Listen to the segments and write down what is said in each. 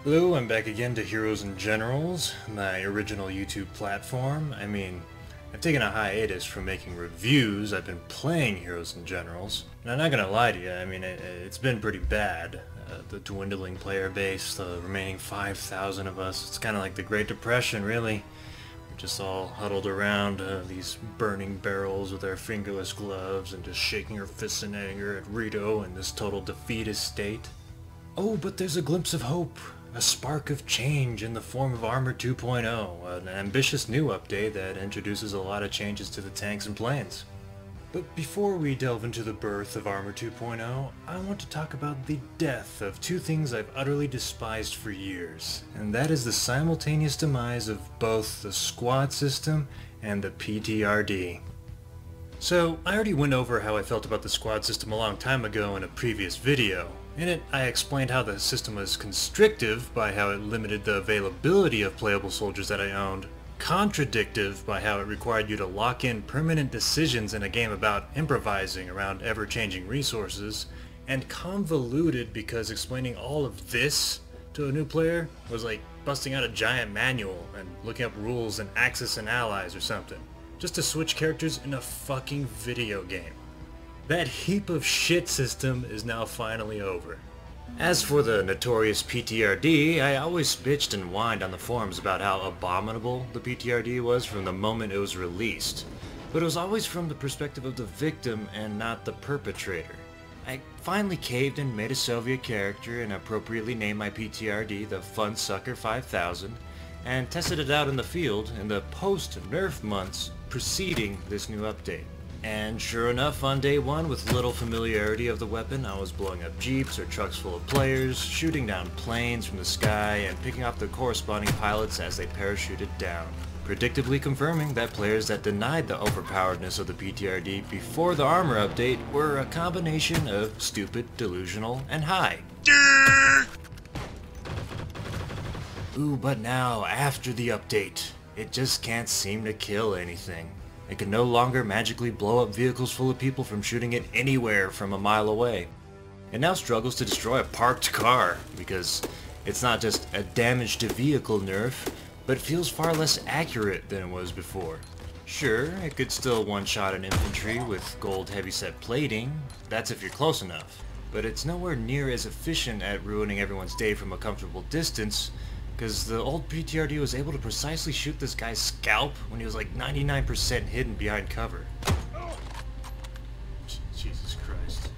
Hello, I'm back again to Heroes and Generals, my original YouTube platform. I mean, I've taken a hiatus from making reviews. I've been playing Heroes and Generals, and I'm not gonna lie to you, I mean, it's been pretty bad. The dwindling player base, the remaining 5,000 of us, it's kind of like the Great Depression, really. We're just all huddled around these burning barrels with our fingerless gloves and just shaking our fists in anger at Rito in this total defeatist state. Oh, but there's a glimpse of hope. A spark of change in the form of Armor 2.0, an ambitious new update that introduces a lot of changes to the tanks and planes. But before we delve into the birth of Armor 2.0, I want to talk about the death of two things I've utterly despised for years, and that is the simultaneous demise of both the squad system and the PTRD. So, I already went over how I felt about the squad system a long time ago in a previous video. In it, I explained how the system was constrictive by how it limited the availability of playable soldiers that I owned, contradictive by how it required you to lock in permanent decisions in a game about improvising around ever-changing resources, and convoluted because explaining all of this to a new player was like busting out a giant manual and looking up rules in Axis and Allies or something, just to switch characters in a fucking video game. That heap of shit system is now finally over. As for the notorious PTRD, I always bitched and whined on the forums about how abominable the PTRD was from the moment it was released. But it was always from the perspective of the victim and not the perpetrator. I finally caved and made a Soviet character and appropriately named my PTRD the Funsucker 5000, and tested it out in the field in the post-nerf months preceding this new update. And sure enough, on day one, with little familiarity of the weapon, I was blowing up jeeps or trucks full of players, shooting down planes from the sky, and picking off the corresponding pilots as they parachuted down, predictably confirming that players that denied the overpoweredness of the PTRD before the armor update were a combination of stupid, delusional, and high. Ooh, but now, after the update, it just can't seem to kill anything. It can no longer magically blow up vehicles full of people from shooting it anywhere from a mile away. It now struggles to destroy a parked car, because it's not just a damage to vehicle nerf, but feels far less accurate than it was before. Sure, it could still one-shot an infantry with gold heavyset plating, that's if you're close enough, but it's nowhere near as efficient at ruining everyone's day from a comfortable distance, because the old PTRD was able to precisely shoot this guy's scalp when he was like 99% hidden behind cover. Jesus Christ.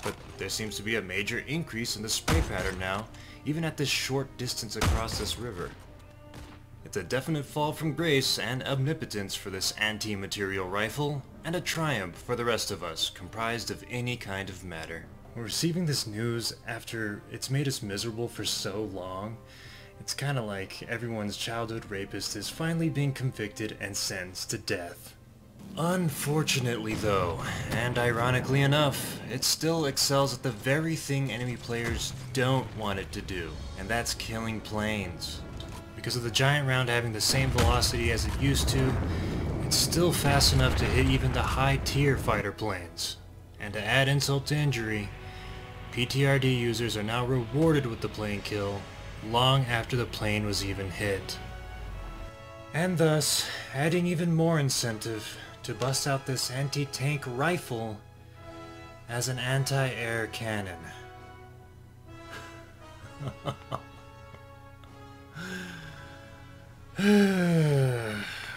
But there seems to be a major increase in the spray pattern now, even at this short distance across this river. It's a definite fall from grace and omnipotence for this anti-material rifle, and a triumph for the rest of us, comprised of any kind of matter. We're receiving this news after it's made us miserable for so long. It's kinda like everyone's childhood rapist is finally being convicted and sentenced to death. Unfortunately though, and ironically enough, it still excels at the very thing enemy players don't want it to do, and that's killing planes. Because of the giant round having the same velocity as it used to, it's still fast enough to hit even the high-tier fighter planes. And to add insult to injury, PTRD users are now rewarded with the plane kill long after the plane was even hit. And thus, adding even more incentive to bust out this anti-tank rifle as an anti-air cannon.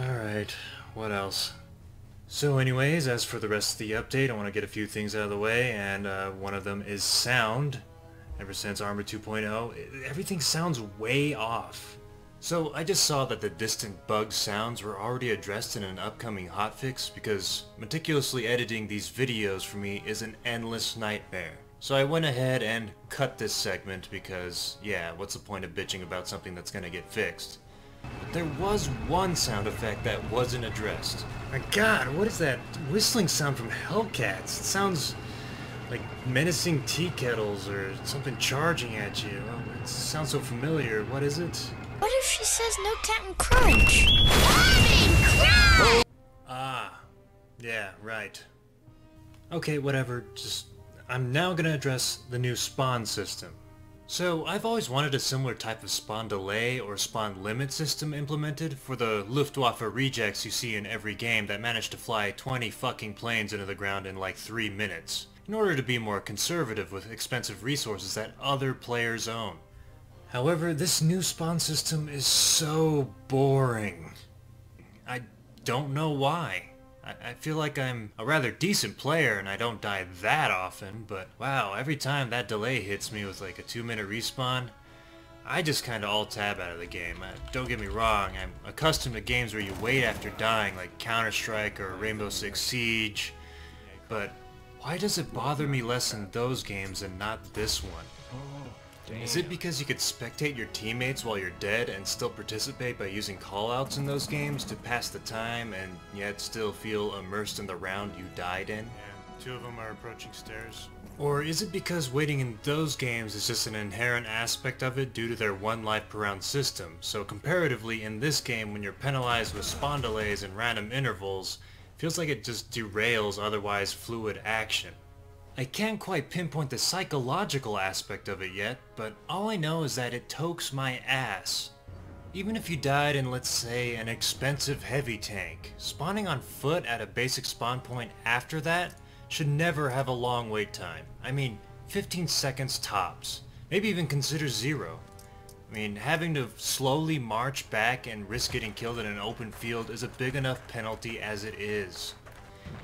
Alright, what else? So anyways, as for the rest of the update, I want to get a few things out of the way, and one of them is sound. Ever since Armor 2.0, everything sounds way off. So I just saw that the distant bug sounds were already addressed in an upcoming hotfix, because meticulously editing these videos for me is an endless nightmare. So I went ahead and cut this segment because, yeah, what's the point of bitching about something that's gonna get fixed? But there was one sound effect that wasn't addressed. My god, what is that whistling sound from Hellcats? It sounds like menacing tea kettles or something charging at you. It sounds so familiar. What is it? What if she says no Captain Crunch? Captain Crunch! Ah, yeah, right. Okay, whatever. I'm now gonna address the new spawn system. So, I've always wanted a similar type of spawn delay or spawn limit system implemented for the Luftwaffe rejects you see in every game that manage to fly 20 fucking planes into the ground in like 3 minutes, in order to be more conservative with expensive resources that other players own. However, this new spawn system is so boring. I don't know why. I feel like I'm a rather decent player and I don't die that often, but wow, every time that delay hits me with like a 2-minute respawn, I just kinda alt-tab out of the game. Don't get me wrong, I'm accustomed to games where you wait after dying, like Counter-Strike or Rainbow Six Siege, but why does it bother me less in those games and not this one? Is it because you could spectate your teammates while you're dead and still participate by using callouts in those games to pass the time and yet still feel immersed in the round you died in? Yeah, 2 of them are approaching stairs. Or is it because waiting in those games is just an inherent aspect of it due to their 1 life per round system, so comparatively in this game when you're penalized with spawn delays and random intervals, it feels like it just derails otherwise fluid action. I can't quite pinpoint the psychological aspect of it yet, but all I know is that it tokes my ass. Even if you died in, let's say, an expensive heavy tank, spawning on foot at a basic spawn point after that should never have a long wait time. I mean, 15 seconds tops. Maybe even consider 0. I mean, having to slowly march back and risk getting killed in an open field is a big enough penalty as it is.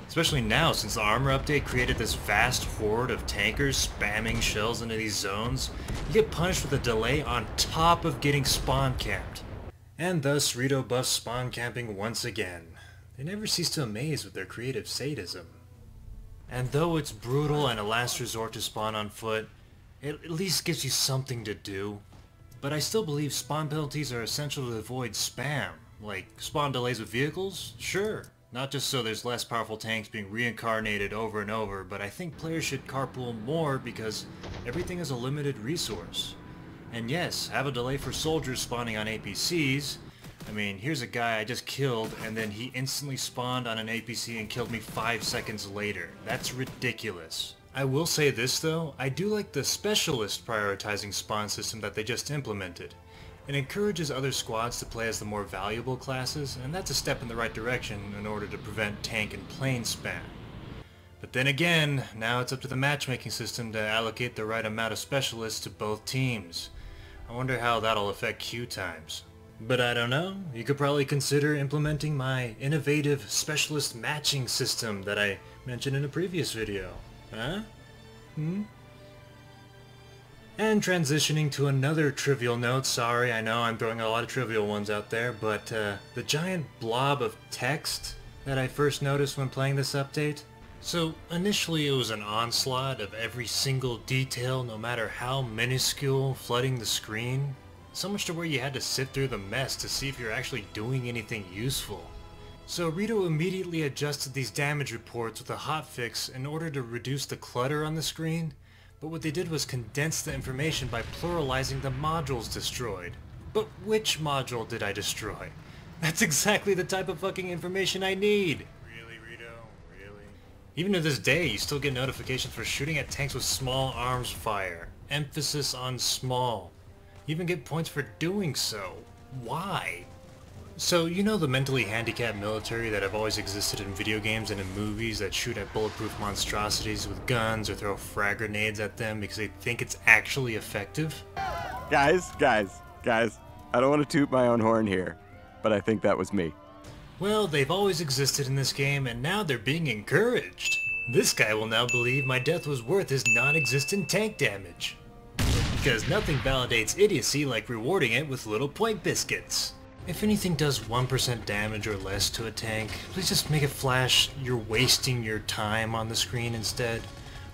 Especially now, since the armor update created this vast horde of tankers spamming shells into these zones, you get punished with a delay on top of getting spawn camped. And thus, Rito buffs spawn camping once again. They never cease to amaze with their creative sadism. And though it's brutal and a last resort to spawn on foot, it at least gives you something to do. But I still believe spawn penalties are essential to avoid spam. Like, spawn delays with vehicles? Sure. Not just so there's less powerful tanks being reincarnated over and over, but I think players should carpool more because everything is a limited resource. And yes, have a delay for soldiers spawning on APCs. I mean, here's a guy I just killed and then he instantly spawned on an APC and killed me 5 seconds later. That's ridiculous. I will say this though, I do like the specialist prioritizing spawn system that they just implemented. It encourages other squads to play as the more valuable classes, and that's a step in the right direction in order to prevent tank and plane spam. But then again, now it's up to the matchmaking system to allocate the right amount of specialists to both teams. I wonder how that'll affect queue times. But I don't know, you could probably consider implementing my innovative specialist matching system that I mentioned in a previous video. Huh? And transitioning to another trivial note, sorry, I know I'm throwing a lot of trivial ones out there, but the giant blob of text that I first noticed when playing this update. So initially it was an onslaught of every single detail, no matter how minuscule, flooding the screen. So much to where you had to sift through the mess to see if you're actually doing anything useful. So Rito immediately adjusted these damage reports with a hotfix in order to reduce the clutter on the screen. But what they did was condense the information by pluralizing the modules destroyed. But which module did I destroy? That's exactly the type of fucking information I need! Really, Rito? Really? Even to this day, you still get notifications for shooting at tanks with small arms fire. Emphasis on small. You even get points for doing so. Why? So, you know the mentally handicapped military that have always existed in video games and in movies that shoot at bulletproof monstrosities with guns or throw frag grenades at them because they think it's actually effective? Guys, I don't want to toot my own horn here, but I think that was me. Well, they've always existed in this game and now they're being encouraged. This guy will now believe my death was worth his non-existent tank damage. Because nothing validates idiocy like rewarding it with little point biscuits. If anything does 1% damage or less to a tank, please just make it flash you're wasting your time on the screen instead.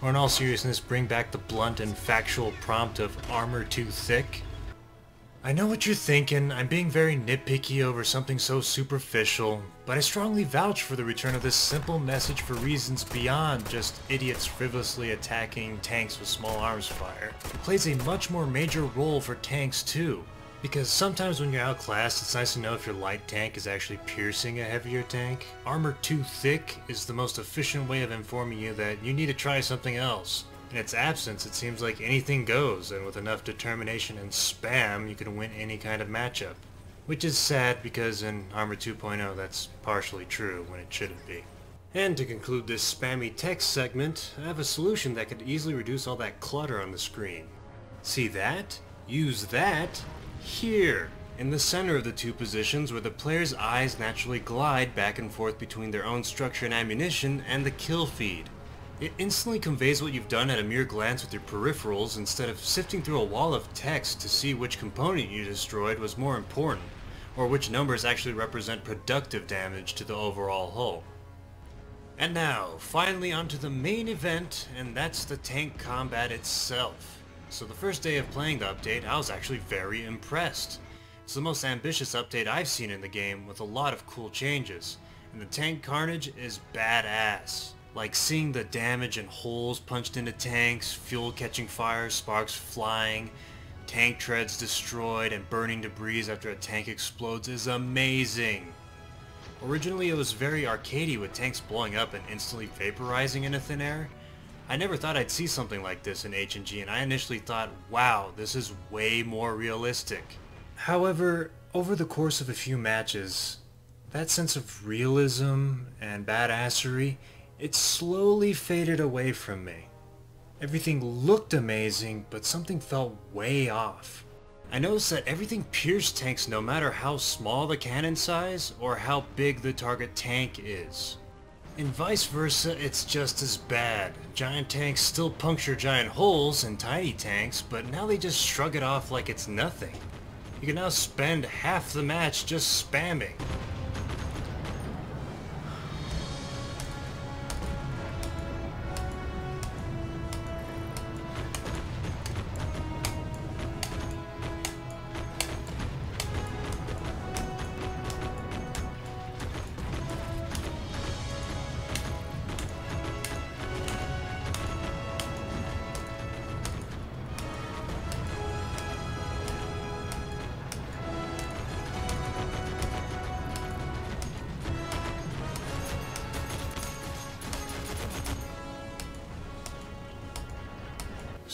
Or in all seriousness, bring back the blunt and factual prompt of armor too thick. I know what you're thinking, I'm being very nitpicky over something so superficial, but I strongly vouch for the return of this simple message for reasons beyond just idiots frivolously attacking tanks with small arms fire. It plays a much more major role for tanks too. Because sometimes when you're outclassed, it's nice to know if your light tank is actually piercing a heavier tank. Armor too thick is the most efficient way of informing you that you need to try something else. In its absence, it seems like anything goes, and with enough determination and spam, you can win any kind of matchup. Which is sad because in Armor 2.0 that's partially true when it shouldn't be. And to conclude this spammy text segment, I have a solution that could easily reduce all that clutter on the screen. See that? Use that here, in the center of the two positions where the player's eyes naturally glide back and forth between their own structure and ammunition and the kill feed. It instantly conveys what you've done at a mere glance with your peripherals instead of sifting through a wall of text to see which component you destroyed was more important, or which numbers actually represent productive damage to the overall hull. And now, finally onto the main event, and that's the tank combat itself. So the first day of playing the update, I was actually very impressed. It's the most ambitious update I've seen in the game with a lot of cool changes, and the tank carnage is badass. Like seeing the damage and holes punched into tanks, fuel catching fire, sparks flying, tank treads destroyed, and burning debris after a tank explodes is amazing. Originally it was very arcadey with tanks blowing up and instantly vaporizing into thin air. I never thought I'd see something like this in H&G, and I initially thought, wow, this is way more realistic. However, over the course of a few matches, that sense of realism and badassery, it slowly faded away from me. Everything looked amazing, but something felt way off. I noticed that everything pierced tanks no matter how small the cannon size or how big the target tank is. And vice versa, it's just as bad. Giant tanks still puncture giant holes in tiny tanks, but now they just shrug it off like it's nothing. You can now spend half the match just spamming.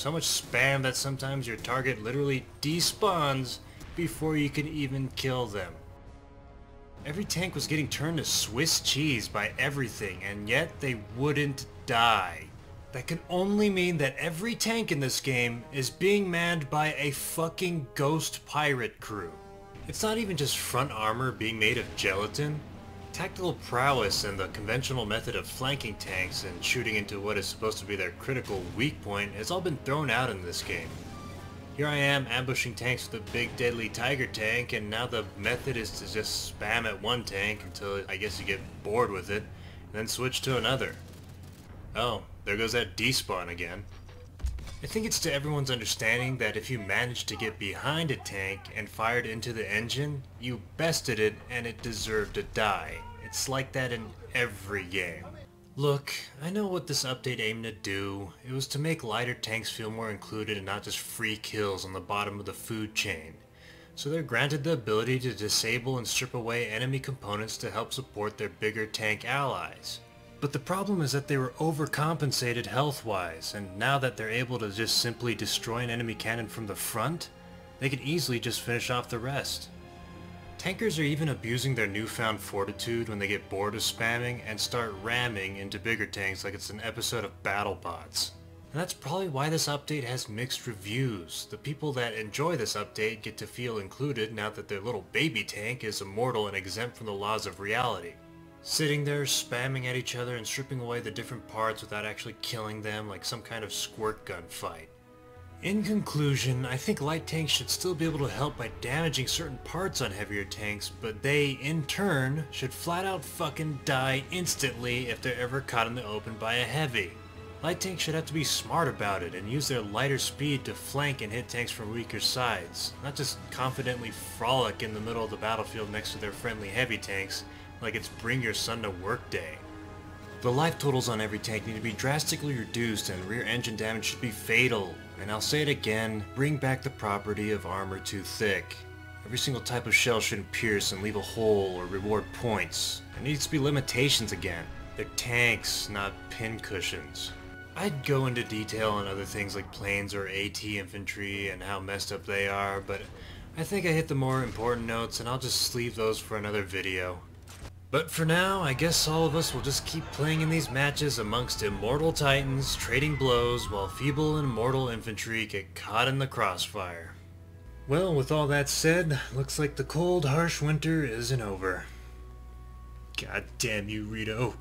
So much spam that sometimes your target literally despawns before you can even kill them. Every tank was getting turned to Swiss cheese by everything, and yet they wouldn't die. That can only mean that every tank in this game is being manned by a fucking ghost pirate crew. It's not even just front armor being made of gelatin. Tactical prowess and the conventional method of flanking tanks and shooting into what is supposed to be their critical weak point has all been thrown out in this game. Here I am ambushing tanks with a big deadly tiger tank, and now the method is to just spam at one tank until I guess you get bored with it, and then switch to another. Oh, there goes that despawn again. I think it's to everyone's understanding that if you managed to get behind a tank and fired into the engine, you bested it and it deserved to die. It's like that in every game. Look, I know what this update aimed to do. It was to make lighter tanks feel more included and not just free kills on the bottom of the food chain. So they're granted the ability to disable and strip away enemy components to help support their bigger tank allies. But the problem is that they were overcompensated health-wise, and now that they're able to just simply destroy an enemy cannon from the front, they can easily just finish off the rest. Tankers are even abusing their newfound fortitude when they get bored of spamming and start ramming into bigger tanks like it's an episode of BattleBots. And that's probably why this update has mixed reviews. The people that enjoy this update get to feel included now that their little baby tank is immortal and exempt from the laws of reality. Sitting there spamming at each other and stripping away the different parts without actually killing them like some kind of squirt gun fight. In conclusion, I think light tanks should still be able to help by damaging certain parts on heavier tanks, but they, in turn, should flat out fucking die instantly if they're ever caught in the open by a heavy. Light tanks should have to be smart about it and use their lighter speed to flank and hit tanks from weaker sides, not just confidently frolic in the middle of the battlefield next to their friendly heavy tanks like it's bring your son to work day. The life totals on every tank need to be drastically reduced and rear engine damage should be fatal. And I'll say it again, bring back the property of armor too thick. Every single type of shell shouldn't pierce and leave a hole or reward points. There needs to be limitations again. They're tanks, not pin cushions. I'd go into detail on other things like planes or AT infantry and how messed up they are, but I think I hit the more important notes and I'll just leave those for another video. But for now, I guess all of us will just keep playing in these matches amongst immortal titans, trading blows, while feeble and mortal infantry get caught in the crossfire. Well, with all that said, looks like the cold, harsh winter isn't over. God damn you, Rito.